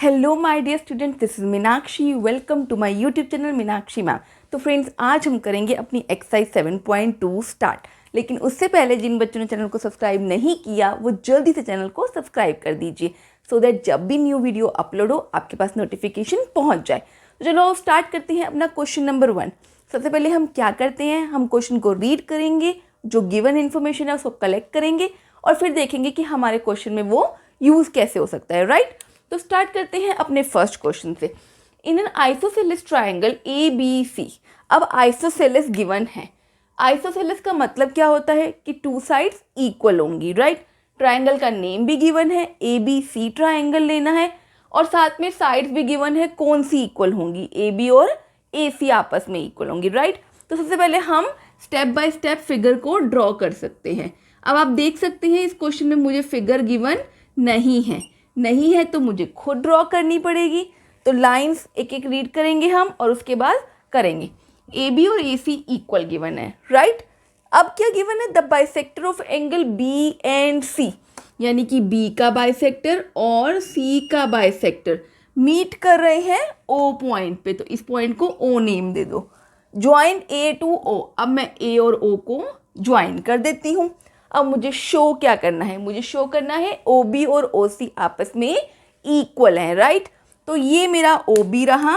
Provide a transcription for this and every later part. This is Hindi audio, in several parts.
Hello my dear student, this is Meenakshi. Welcome to my YouTube channel Meenakshi mam. तो फ्रेंड्स, आज हम करेंगे अपनी एक्सरसाइज 7.2 स्टार्ट। लेकिन उससे पहले जिन बच्चों ने चैनल को सब्सक्राइब नहीं किया वो जल्दी से चैनल को सब्सक्राइब कर दीजिए, सो दैट जब भी न्यू वीडियो अपलोड हो आपके पास नोटिफिकेशन पहुँच जाए। तो चलो स्टार्ट करते हैं अपना क्वेश्चन नंबर 1। सबसे पहले हम क्या करते हैं, हम क्वेश्चन को रीड करेंगे, जो गिवन इन्फॉर्मेशन है उसको कलेक्ट करेंगे और फिर देखेंगे कि हमारे क्वेश्चन में वो यूज़ कैसे हो सकता है, राइट। तो स्टार्ट करते हैं अपने फर्स्ट क्वेश्चन से। In an isosceles triangle ABC, अब आइसोसेलेस गिवन है। आइसोसेलेस का मतलब क्या होता है कि टू साइड्स इक्वल होंगी, राइट। ट्राइंगल का नेम भी गिवन है, ABC ट्राइंगल लेना है, और साथ में साइड्स भी गिवन है कौन सी इक्वल होंगी, AB और AC आपस में इक्वल होंगी, राइट। तो सबसे पहले हम स्टेप बाय स्टेप फिगर को ड्रॉ कर सकते हैं। अब आप देख सकते हैं इस क्वेश्चन में मुझे फिगर गिवन नहीं है तो मुझे खुद ड्रॉ करनी पड़ेगी। तो लाइंस एक एक रीड करेंगे हम और उसके बाद करेंगे। AB और AC इक्वल गिवन है, राइट। अब क्या गिवन है, the bisector of angle BC, यानी कि B का बाइसेक्टर और C का बाइसेक्टर मीट कर रहे हैं O पॉइंट पे, तो इस पॉइंट को O नेम दे दो। ज्वाइन A टू O, अब मैं A और O को ज्वाइन कर देती हूँ। अब मुझे शो क्या करना है, मुझे शो करना है OB और OC आपस में इक्वल हैं, राइट। तो ये मेरा OB रहा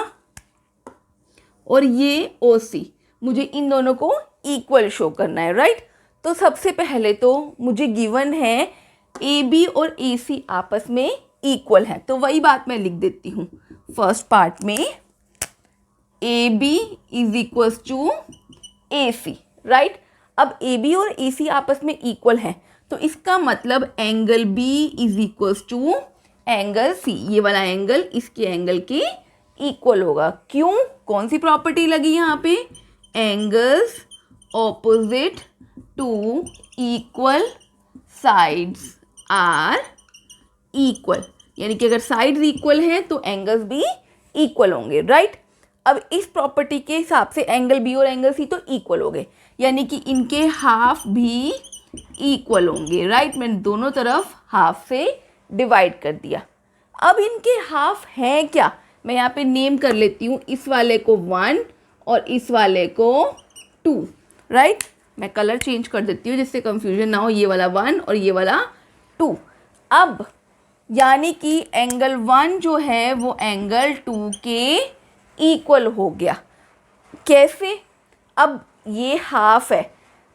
और ये OC, मुझे इन दोनों को इक्वल शो करना है, राइट। तो सबसे पहले तो मुझे गिवन है AB और AC आपस में इक्वल है, तो वही बात मैं लिख देती हूँ फर्स्ट पार्ट में, AB is equals to AC, right. अब AB और AC आपस में इक्वल है तो इसका मतलब angle B is equals to angle C, ये वाला एंगल इसके एंगल के इक्वल होगा। क्यों, कौन सी प्रॉपर्टी लगी यहाँ पे, angles opposite to equal sides are equal, यानी कि अगर साइड्स इक्वल हैं तो एंगल्स भी इक्वल होंगे, राइट। अब इस प्रॉपर्टी के हिसाब से एंगल B और एंगल C तो इक्वल हो गए, यानी कि इनके हाफ भी इक्वल होंगे, राइट। मैंने दोनों तरफ हाफ से डिवाइड कर दिया। अब इनके हाफ हैं क्या, मैं यहाँ पे नेम कर लेती हूँ, इस वाले को 1 और इस वाले को 2, राइट। मैं कलर चेंज कर देती हूँ जिससे कंफ्यूजन ना हो, ये वाला 1 और ये वाला 2। अब यानी कि एंगल 1 जो है वो एंगल 2 के इक्वल हो गया। कैसे, अब ये हाफ है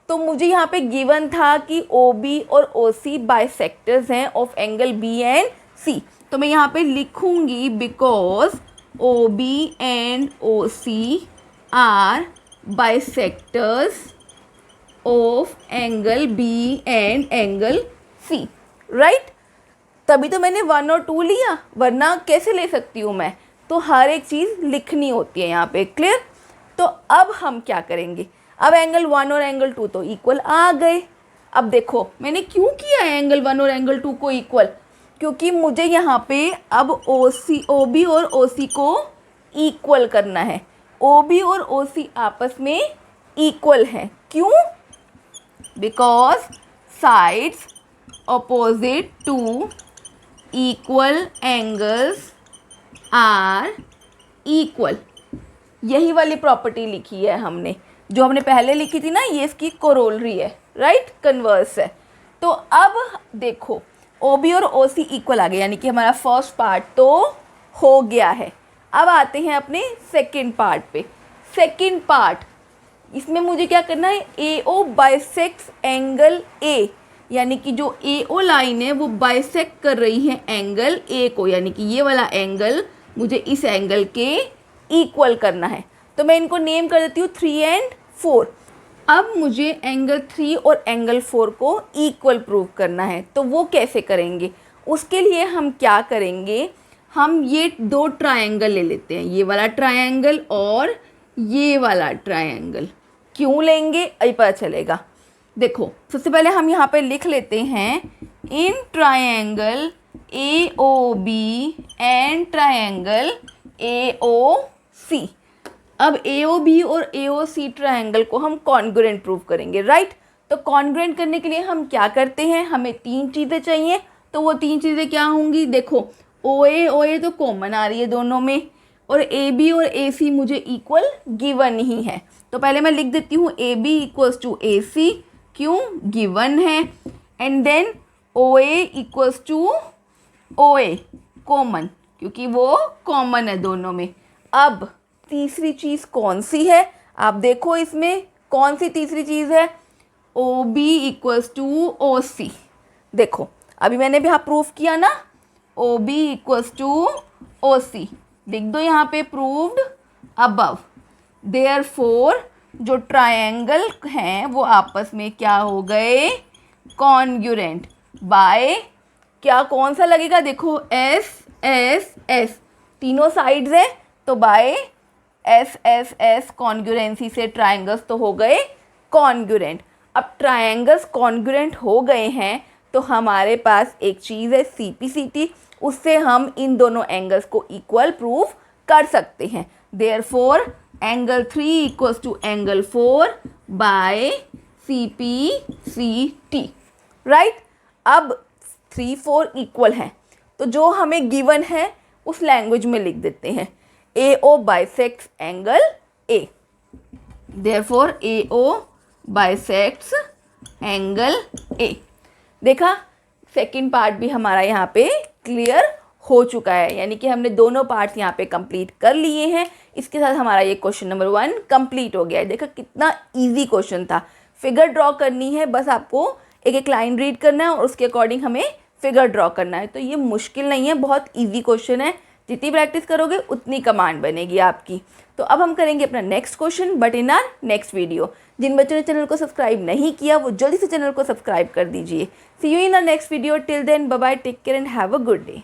तो मुझे यहाँ पे गिवन था कि OB और OC बाइसेक्टर्स हैं of angle B and C, तो मैं यहाँ पे लिखूँगी because OB and OC are bisectors of angle B and angle C, right. तभी तो मैंने 1 और 2 लिया, वरना कैसे ले सकती हूँ मैं, तो हर एक चीज़ लिखनी होती है यहाँ पे, क्लियर। तो अब हम क्या करेंगे, अब एंगल 1 और एंगल 2 तो इक्वल आ गए। अब देखो मैंने क्यों किया है एंगल 1 और एंगल 2 को इक्वल, क्योंकि मुझे यहाँ पे अब OB और OC को इक्वल करना है। OB और OC आपस में इक्वल हैं, क्यों, because sides opposite to equal angles are equal, यही वाली प्रॉपर्टी लिखी है हमने, जो हमने पहले लिखी थी ना, ये इसकी कोरोलरी है, राइट, कन्वर्स है। तो अब देखो OB और OC इक्वल आ गए, यानी कि हमारा फर्स्ट पार्ट तो हो गया है। अब आते हैं अपने सेकंड पार्ट पे। सेकंड पार्ट, इसमें मुझे क्या करना है, AO बाइसेक्ट्स एंगल A, यानी कि जो AO लाइन है वो बाइसेक्ट कर रही है एंगल A को, यानी कि ये वाला एंगल मुझे इस एंगल के इक्वल करना है। तो मैं इनको नेम कर देती हूँ 3 एंड 4। अब मुझे एंगल 3 और एंगल 4 को इक्वल प्रूव करना है, तो वो कैसे करेंगे, उसके लिए हम क्या करेंगे, हम ये 2 ट्रायंगल ले लेते हैं, ये वाला ट्रायंगल और ये वाला ट्रायंगल। क्यों लेंगे अभी पता चलेगा। देखो सबसे पहले हम यहाँ पे लिख लेते हैं in triangle AOB and triangle AOC। अब AOB और AOC ट्रायंगल को हम कॉन्ग्रुएंट प्रूव करेंगे, राइट। तो कॉन्ग्रुएंट करने के लिए हम क्या करते हैं, हमें 3 चीज़ें चाहिए, तो वो 3 चीज़ें क्या होंगी, देखो ओ ए तो कॉमन आ रही है दोनों में, और ए बी और ए सी मुझे इक्वल गिवन ही है। तो पहले मैं लिख देती हूँ A B equals to A C, क्यों, गिवन है। And then O A equals to O A, common, क्योंकि वो कॉमन है दोनों में। अब तीसरी चीज़ कौन सी है, आप देखो इसमें कौन सी तीसरी चीज़ है, o b equals to o c. देखो अभी मैंने भी यहाँ प्रूफ किया ना, o b equals to o c, लिख दो यहाँ पे प्रूव्ड अबव। देयरफॉर जो ट्रायंगल हैं वो आपस में क्या हो गए, कॉन्ग्रुएंट बाय, क्या कौन सा लगेगा, देखो एस एस एस, तीनों साइड्स है तो by S S S congruency से ट्रायंगल्स तो हो गए कॉन्ग्रुएंट। अब ट्रायंगल्स कॉन्ग्रुएंट हो गए हैं तो हमारे पास एक चीज़ है सी पी सी टी, उससे हम इन दोनों एंगल्स को इक्वल प्रूफ कर सकते हैं। Therefore angle 3 equals to angle 4 by C P C T, right. अब 3 4 इक्वल हैं तो जो हमें गिवन है उस लैंग्वेज में लिख देते हैं, a o bisects angle a, therefore a o bisects angle a. देखा, सेकंड पार्ट भी हमारा यहाँ पे क्लियर हो चुका है, यानी कि हमने दोनों पार्ट्स यहाँ पे कंप्लीट कर लिए हैं। इसके साथ हमारा ये क्वेश्चन नंबर 1 कंप्लीट हो गया है। देखा कितना इजी क्वेश्चन था। फिगर ड्रॉ करनी है, बस आपको एक एक लाइन रीड करना है और उसके अकॉर्डिंग हमें फिगर ड्रॉ करना है। तो ये मुश्किल नहीं है, बहुत ईजी क्वेश्चन है। जितनी प्रैक्टिस करोगे उतनी कमांड बनेगी आपकी। तो अब हम करेंगे अपना next question, but in our next video. जिन बच्चों ने चैनल को सब्सक्राइब नहीं किया वो जल्दी से चैनल को सब्सक्राइब कर दीजिए। See you in our next video, till then bye bye, take care and have a good day.